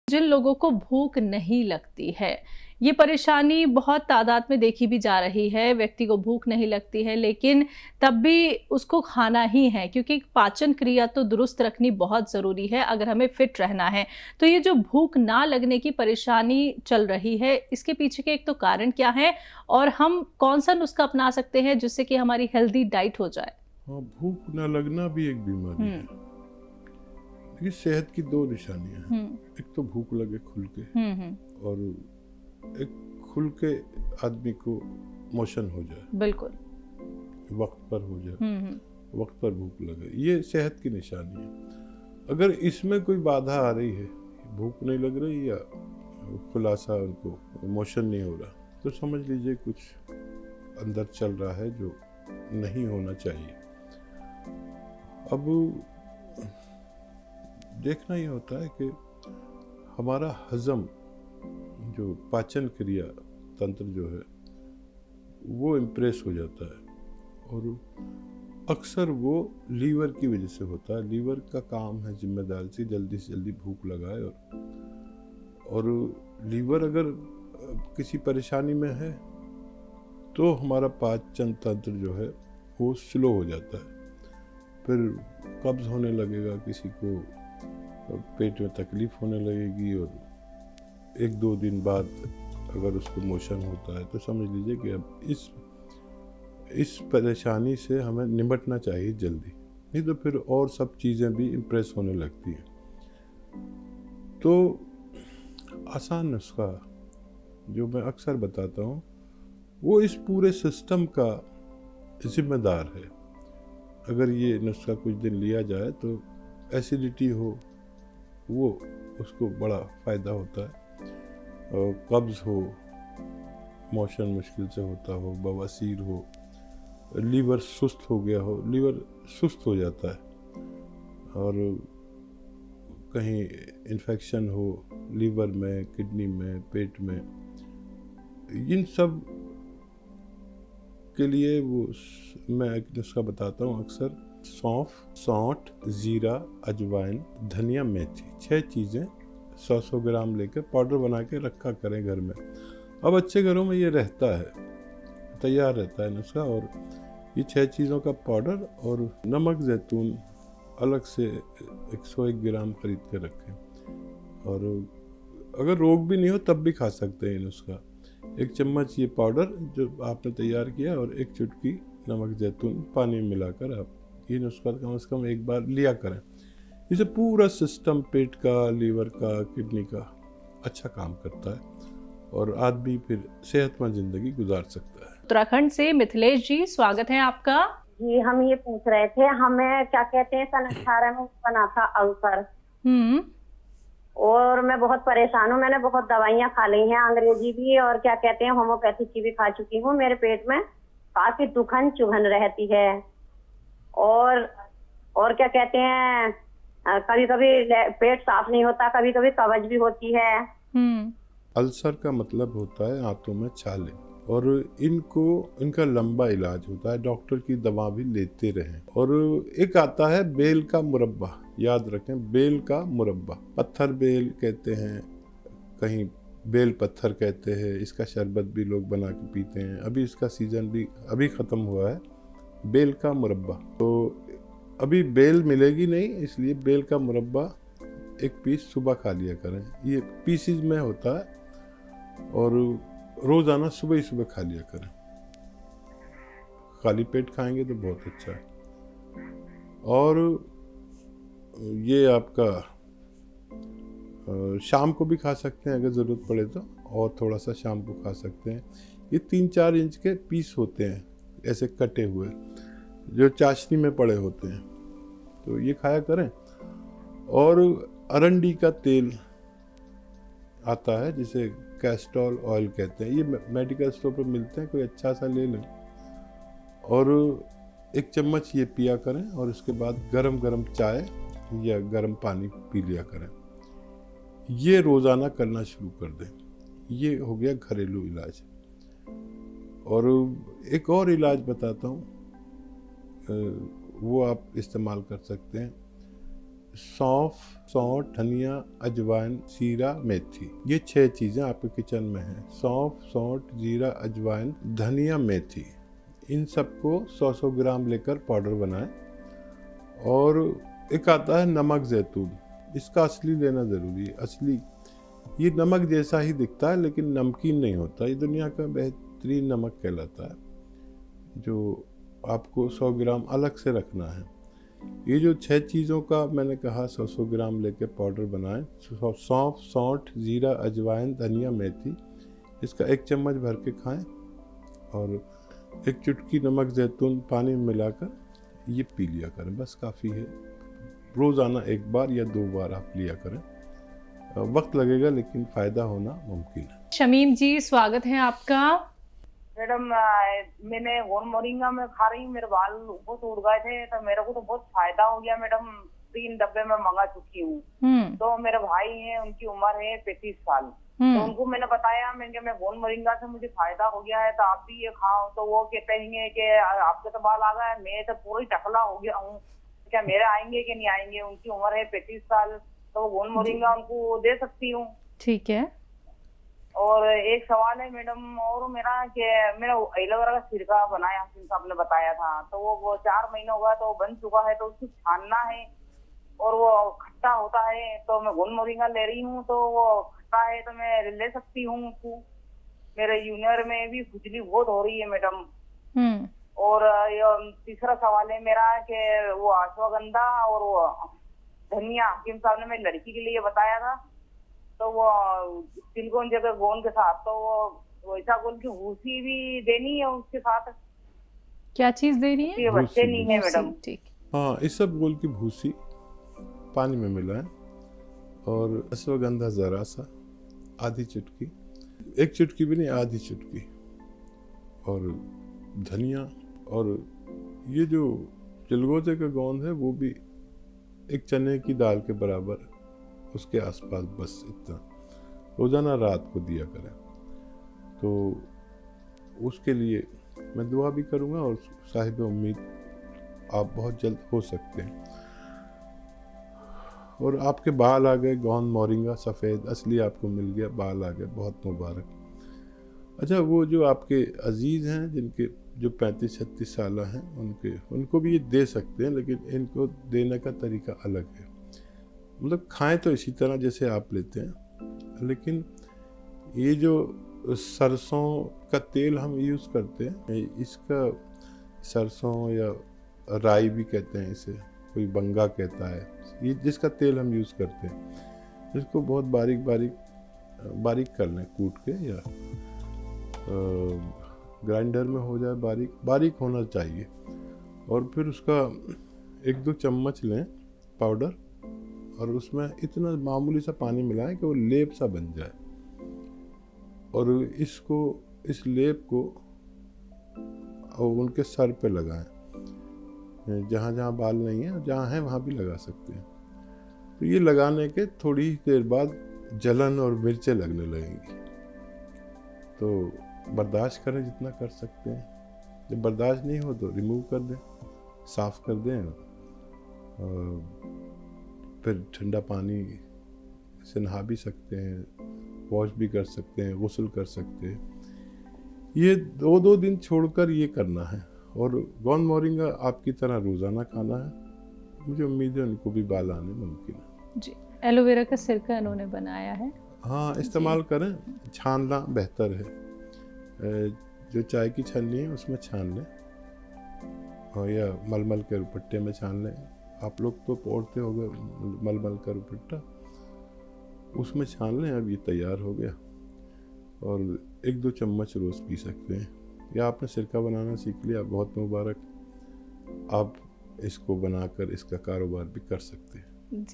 जिन लोगों को भूख नहीं लगती है, ये परेशानी बहुत तादाद में देखी भी जा रही है। व्यक्ति को भूख नहीं लगती है लेकिन तब भी उसको खाना ही है, क्योंकि पाचन क्रिया तो दुरुस्त रखनी बहुत ज़रूरी है अगर हमें फिट रहना है। तो ये जो भूख ना लगने की परेशानी चल रही है, इसके पीछे के एक तो कारण क्या है और हम कौन सा नुस्खा अपना सकते हैं जिससे कि हमारी हेल्दी डाइट हो जाए? हाँ, भूख न लगना भी एक बीमारी है। देखिए, सेहत की दो निशानियां हैं। एक तो भूख लगे खुल के, और एक खुल के आदमी को मोशन हो जाए, बिल्कुल। वक्त पर हो जाए, वक्त पर भूख लगे, ये सेहत की निशानी है। अगर इसमें कोई बाधा आ रही है, भूख नहीं लग रही या खुलासा उनको मोशन नहीं हो रहा, तो समझ लीजिए कुछ अंदर चल रहा है जो नहीं होना चाहिए। अब देखना ये होता है कि हमारा हजम, जो पाचन क्रिया तंत्र जो है, वो इम्प्रेस हो जाता है, और अक्सर वो लीवर की वजह से होता है। लीवर का काम है जिम्मेदारी से जल्दी भूख लगाए, और लीवर अगर किसी परेशानी में है तो हमारा पाचन तंत्र जो है वो स्लो हो जाता है। फिर कब्ज होने लगेगा, किसी को पेट में तकलीफ होने लगेगी, और एक दो दिन बाद अगर उसको मोशन होता है तो समझ लीजिए कि अब इस परेशानी से हमें निपटना चाहिए जल्दी, नहीं तो फिर और सब चीज़ें भी इम्प्रेस होने लगती हैं। तो आसान नुस्खा जो मैं अक्सर बताता हूँ, वो इस पूरे सिस्टम का जिम्मेदार है। अगर ये नुस्खा कुछ दिन लिया जाए तो एसिडिटी हो, वो उसको बड़ा फ़ायदा होता है, और कब्ज़ हो, मोशन मुश्किल से होता हो, बवासीर हो, लीवर सुस्त हो गया हो, लीवर सुस्त हो जाता है, और कहीं इन्फेक्शन हो लीवर में, किडनी में, पेट में, इन सब के लिए वो मैं एक नुस्खा बताता हूँ अक्सर। सौंफ, सौंठ, जीरा, अजवाइन, धनिया, मेथी, 6 चीज़ें 100-100 ग्राम लेकर पाउडर बना के रखा करें घर में। अब अच्छे घरों में ये रहता है, तैयार रहता है नुस्खा, और ये 6 चीज़ों का पाउडर और नमक ज़ैतून अलग से 101 ग्राम खरीद के रखें। और अगर रोग भी नहीं हो तब भी खा सकते हैं नुस्खा। 1 चम्मच ये पाउडर जो आपने तैयार किया और 1 चुटकी नमक ज़ैतून पानी में मिलाकर आप ये नुस्खा कम से कम एक बार लिया करें। इससे पूरा सिस्टम, पेट का, लीवर का, किडनी का अच्छा काम करता है, और आदमी फिर सेहतमंद ज़िंदगी गुजार सकता है। उत्तराखंड से मिथिलेश जी, स्वागत है आपका। जी, हम ये पूछ रहे थे, हमें क्या कहते हैं, सन 18 में बना था अल्सर, और मैं बहुत परेशान हूँ। मैंने बहुत दवाइयाँ खा ली हैं, अंग्रेजी भी और क्या कहते हैं होम्योपैथिक की भी खा चुकी हूँ। मेरे पेट में काफी दुखन चुभन रहती है, और क्या कहते हैं, कभी कभी पेट साफ नहीं होता, कभी कभी कब्ज भी होती है। अल्सर का मतलब होता है आंतों में छाले, और इनका लंबा इलाज होता है, डॉक्टर की दवा भी लेते रहें। और एक आता है बेल का मुरब्बा, याद रखें, बेल का मुरब्बा, पत्थर बेल कहते हैं, कहीं बेल पत्थर कहते हैं। इसका शरबत भी लोग बना के पीते हैं। अभी इसका सीजन भी अभी ख़त्म हुआ है, बेल का मुरब्बा। तो अभी बेल मिलेगी नहीं, इसलिए बेल का मुरब्बा 1 पीस सुबह खा लिया करें। ये पीसीज में होता है, और रोज़ाना सुबह ही सुबह खा लिया करें। खाली पेट खाएंगे तो बहुत अच्छा है। और ये आपका शाम को भी खा सकते हैं अगर ज़रूरत पड़े तो, और थोड़ा सा शाम को खा सकते हैं। ये 3-4 इंच के पीस होते हैं, ऐसे कटे हुए, जो चाशनी में पड़े होते हैं, तो ये खाया करें। और अरंडी का तेल आता है जिसे कैस्टोल ऑयल कहते हैं, ये मेडिकल स्टोर पर मिलते हैं, कोई अच्छा सा ले लें, और 1 चम्मच ये पिया करें, और उसके बाद गरम चाय या गरम पानी पी लिया करें। ये रोज़ाना करना शुरू कर दें। ये हो गया घरेलू इलाज। और एक और इलाज बताता हूँ, वो आप इस्तेमाल कर सकते हैं। सौंफ, सौंठ, धनिया, अजवाइन, जीरा, मेथी, ये 6 चीज़ें आपके किचन में हैं। सौंफ, सौंठ, जीरा, अजवाइन, धनिया, मेथी, इन सबको 100-100 ग्राम लेकर पाउडर बनाएं। और एक आता है नमक जैतून, इसका असली लेना ज़रूरी है। असली ये नमक जैसा ही दिखता है लेकिन नमकीन नहीं होता। ये दुनिया का बेहतरीन नमक कहलाता है, जो आपको 100 ग्राम अलग से रखना है। ये जो 6 चीज़ों का मैंने कहा 100-100 ग्राम लेके पाउडर बनाएं। सौंफ, सौंठ, जीरा, अजवाइन, धनिया, मेथी, इसका 1 चम्मच भर के खाएं और 1 चुटकी नमक जैतून पानी में मिलाकर ये पी लिया करें, बस काफ़ी है। रोज़ाना 1 बार या 2 बार आप लिया करें। वक्त लगेगा लेकिन फ़ायदा होना मुमकिन है। शमीम जी, स्वागत है आपका। मैडम, मैंने गोंद मोरिंगा में खा रही हूँ, मेरे बाल बहुत उड़ गए थे, तो मेरे को तो बहुत फायदा हो गया मैडम। 3 डब्बे में मंगा चुकी हूँ। तो मेरे भाई हैं, उनकी उम्र है 35 साल। तो उनको मैंने बताया, मैं गोंद मोरिंगा से मुझे फायदा हो गया है, तो आप भी ये खाओ। तो वो कहते हैं कि आपके तो बाल आ गए, मैं तो पूरी टकला हो गया हूँ, क्या मेरे आएंगे कि नहीं आएंगे? उनकी उम्र है 35 साल, तो गोंद मोरिंगा उनको दे सकती हूँ। ठीक है। और एक सवाल है मैडम और मेरा, कि मेरा एलोवेरा का सिरका बनाया जिनका आपने बताया था, तो वो 4 महीने हो गया, तो बन चुका है, तो उसको छानना है और वो खट्टा होता है। तो मैं गोंद मोरिंगा ले रही हूँ, तो वो खट्टा है, तो मैं ले सकती हूँ उसको? मेरे यूनियर में भी खुजली बहुत हो रही है मैडम। और तीसरा सवाल है मेरा कि वो अश्वगंधा और वो धनिया, हकीम साहब ने मेरी लड़की के लिए बताया था, तो वो सिलिकॉन जगह गोंद के साथ, तो वो वैसा गोंद की भूसी भी देनी है उसके साथ? क्या चीज देनी है? ये बच्चे नहीं है मैडम। ठीक। हाँ, इस सब गोल की भूसी पानी में मिलाएं और अश्वगंधा ज़रा सा, आधी चुटकी, 1 चुटकी भी नहीं, आधी चुटकी, और धनिया, और ये जो चिलगोजे का गोंद है वो भी 1 चने की दाल के बराबर, उसके आसपास, बस इतना। रोज़ाना रात को दिया करें। तो उसके लिए मैं दुआ भी करूँगा और साहिब उम्मीद आप बहुत जल्द हो सकते हैं। और आपके बाल आ गए, गोंद मोरिंगा सफ़ेद असली आपको मिल गया, बाल आ गए, बहुत मुबारक। अच्छा, वो जो आपके अजीज़ हैं जिनके जो 35-36 साल हैं, उनको भी ये दे सकते हैं, लेकिन इनको देने का तरीका अलग है। मतलब खाएं तो इसी तरह जैसे आप लेते हैं, लेकिन ये जो सरसों का तेल हम यूज़ करते हैं, इसका सरसों या राई भी कहते हैं इसे, कोई बंगा कहता है, ये जिसका तेल हम यूज़ करते हैं, इसको बहुत बारीक कर लें, कूट के, या ग्राइंडर में हो जाए, बारीक होना चाहिए। और फिर उसका 1-2 चम्मच लें पाउडर, और उसमें इतना मामूली सा पानी मिलाएं कि वो लेप सा बन जाए। और इस लेप को उनके सर पे लगाएं, जहाँ जहाँ बाल नहीं है, जहाँ है वहाँ भी लगा सकते हैं। तो ये लगाने के थोड़ी देर बाद जलन और मिर्चें लगने लगेंगी, तो बर्दाश्त करें जितना कर सकते हैं। जब बर्दाश्त नहीं हो तो रिमूव कर दें, साफ़ कर दें, और फिर ठंडा पानी से नहा भी सकते हैं, वॉश भी कर सकते हैं, गुस्ल कर सकते हैं। ये 2-2 दिन छोड़कर ये करना है। और गोंद मोरिंगा आपकी तरह रोज़ाना खाना है। मुझे उम्मीद है उनको भी बाल आने मुमकिन है। जी, एलोवेरा का सिरका इन्होंने बनाया है। हाँ, इस्तेमाल करें, छानना बेहतर है। जो चाय की छन्नी है उसमें छान लें, और या मलमल के दुपट्टे में छान लें। आप लोग तो ओढ़ते हो गए मलमल का दुपट्टा, उसमें छान लें। अब ये तैयार हो गया, और 1-2 चम्मच रोज़ पी सकते हैं। या आपने सिरका बनाना सीख लिया, बहुत मुबारक, आप इसको बनाकर इसका कारोबार भी कर सकते हैं।